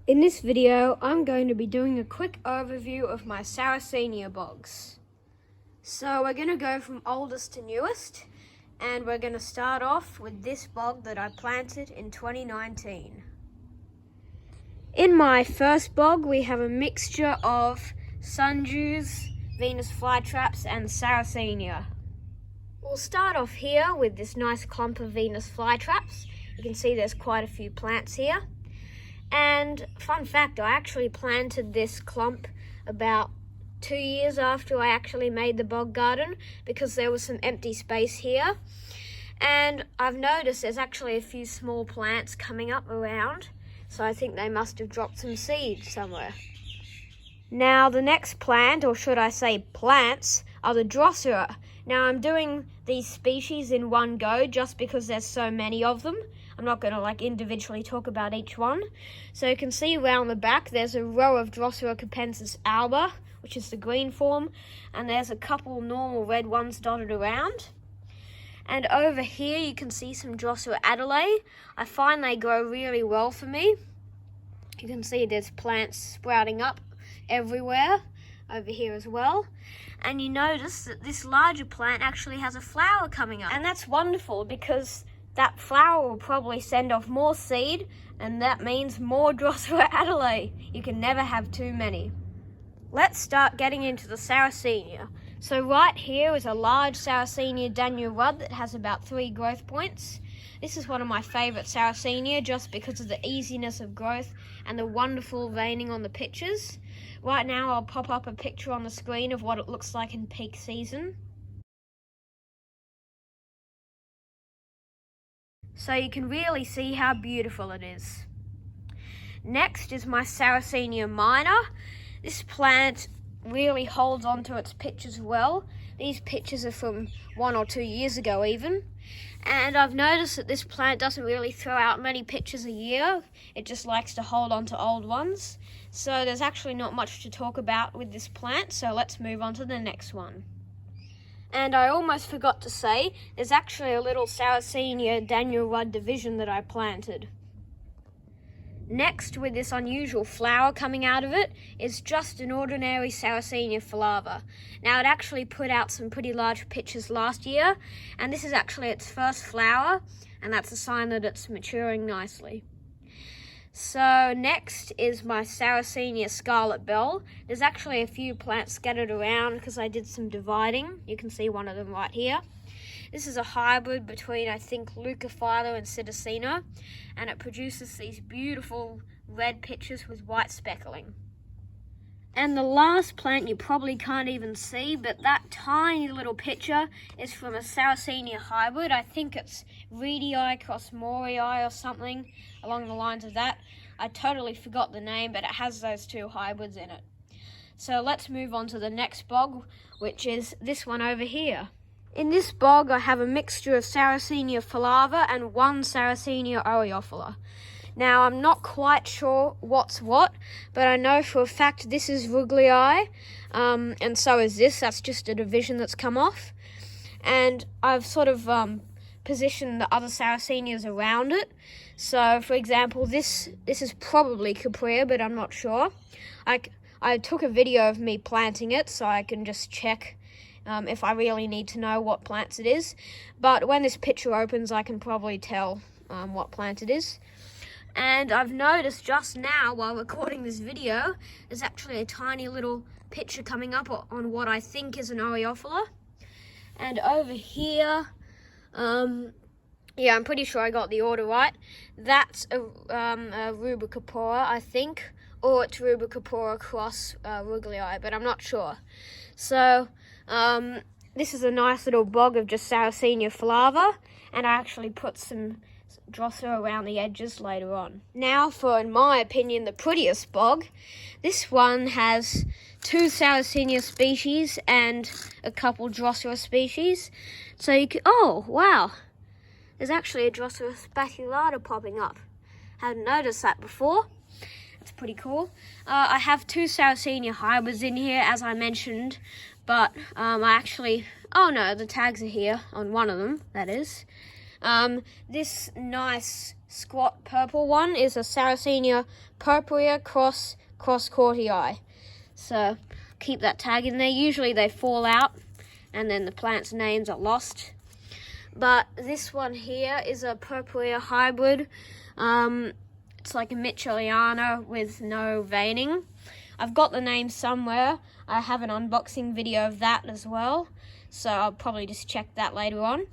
In this video, I'm going to be doing a quick overview of my Sarracenia bogs. So we're going to go from oldest to newest, and we're going to start off with this bog that I planted in 2019. In my first bog, we have a mixture of sundews, Venus flytraps, and Sarracenia. We'll start off here with this nice clump of Venus flytraps. You can see there's quite a few plants here. And fun fact, I actually planted this clump about 2 years after I actually made the bog garden because there was some empty space here. And I've noticed there's actually a few small plants coming up around, so I think they must have dropped some seeds somewhere. Now the next plant, or should I say plants, are the Drosera. Now I'm doing these species in one go just because there's so many of them. I'm not going to individually talk about each one. So you can see around the back there's a row of Drosera capensis alba, which is the green form, and there's a couple normal red ones dotted around. And over here you can see some Drosera Adelaide. I find they grow really well for me. You can see there's plants sprouting up everywhere over here as well. And you notice that this larger plant actually has a flower coming up. And that's wonderful because that flower will probably send off more seed, and that means more Drosera Adelaide. You can never have too many. Let's start getting into the Sarracenia. So right here is a large Sarracenia Daniel Rudd that has about 3 growth points. This is one of my favourite Sarracenia just because of the easiness of growth and the wonderful veining on the pictures. Right now I'll pop up a picture on the screen of what it looks like in peak season. So you can really see how beautiful it is. Next is my Sarracenia minor. This plant really holds on to its pictures well. These pictures are from 1 or 2 years ago even. And I've noticed that this plant doesn't really throw out many pictures a year. It just likes to hold on to old ones. So there's actually not much to talk about with this plant, so let's move on to the next one. And I almost forgot to say, there's actually a little Sarracenia Daniel Rudd division that I planted. Next, with this unusual flower coming out of it, is just an ordinary Sarracenia flava. Now, it actually put out some pretty large pictures last year, and this is actually its first flower, and that's a sign that it's maturing nicely. So next is my Sarracenia Scarlet Bell. There's actually a few plants scattered around because I did some dividing. You can see one of them right here. This is a hybrid between, I think, Leucophylla and Sarracenia, and it produces these beautiful red pictures with white speckling. And the last plant you probably can't even see, but that tiny little picture is from a Sarracenia hybrid. I think it's Reedii cross Morii or something along the lines of that. I totally forgot the name, but it has those 2 hybrids in it. So let's move on to the next bog, which is this one over here. In this bog, I have a mixture of Sarracenia flava and 1 Sarracenia oreophila. Now, I'm not quite sure what's what, but I know for a fact this is Ruglii, and so is this. That's just a division that's come off. And I've sort of positioned the other Sarracenias around it. So, for example, this is probably Caprea, but I'm not sure. I took a video of me planting it, so I can just check if I really need to know what plants it is. But when this picture opens, I can probably tell what plant it is. And I've noticed just now, while recording this video, there's actually a tiny little picture coming up on what I think is an oreophila. And over here, yeah, I'm pretty sure I got the order right. That's a Rubicapora, I think, or it's Rubicapora cross Ruglii, but I'm not sure. So, this is a nice little bog of just Sarracenia flava, and I actually put some Drosera around the edges later on. Now for, in my opinion, the prettiest bog. This one has 2 Sarracenia species and a couple Drosera species. So you can, oh wow, there's actually a Drosera spaculata popping up. Hadn't noticed that before. That's pretty cool. I have 2 Sarracenia hybrids in here, as I mentioned, but I actually, oh no, the tags are here on one of them, that is. This nice squat purple one is a Sarracenia purpurea cross cortii. So keep that tag in there. Usually they fall out and then the plant's names are lost. But this one here is a purpurea hybrid. It's like a Mitchelliana with no veining. I've got the name somewhere. I have an unboxing video of that as well, so I'll probably just check that later on.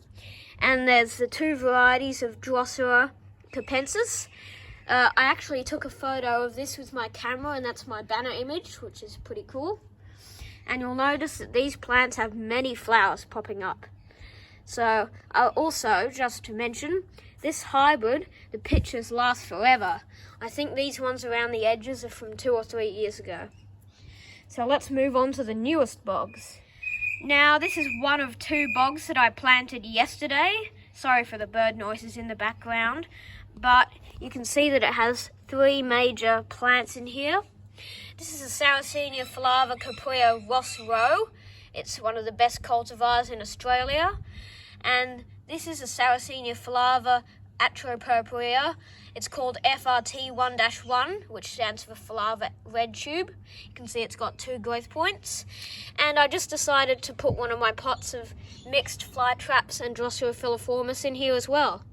And there's the two varieties of Drosera capensis. I actually took a photo of this with my camera, and that's my banner image, which is pretty cool. And you'll notice that these plants have many flowers popping up. So also, just to mention, this hybrid, the pictures last forever. I think these ones around the edges are from 2 or 3 years ago. So let's move on to the newest bogs. Now, this is one of 2 bogs that I planted yesterday. Sorry for the bird noises in the background, but you can see that it has 3 major plants in here. This is a Sarracenia flava caprea Ross Rowe. It's one of the best cultivars in Australia. And this is a Sarracenia flava atropurpurea. It's called FRT1-1, which stands for flava red tube. You can see it's got 2 growth points. And I just decided to put one of my pots of mixed fly traps and Drosera filiformis in here as well.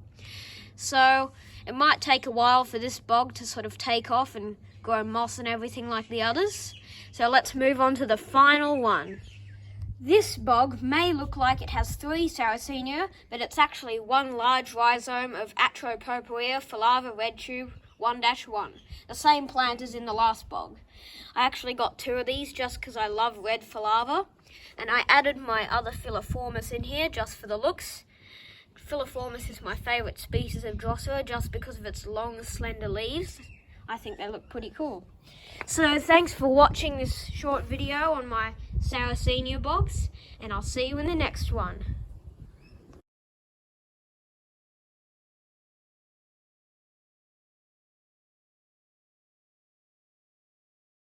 So it might take a while for this bog to sort of take off and grow moss and everything like the others. So let's move on to the final one. This bog may look like it has 3 Sarracenia, but it's actually 1 large rhizome of atropurpurea flava red tube 1-1, the same plant as in the last bog. I actually got 2 of these just because I love red flava, and I added my other filiformis in here just for the looks. Filiformis is my favourite species of Drosera just because of its long, slender leaves. I think they look pretty cool. So thanks for watching this short video on my Sarracenia bogs, and I'll see you in the next one.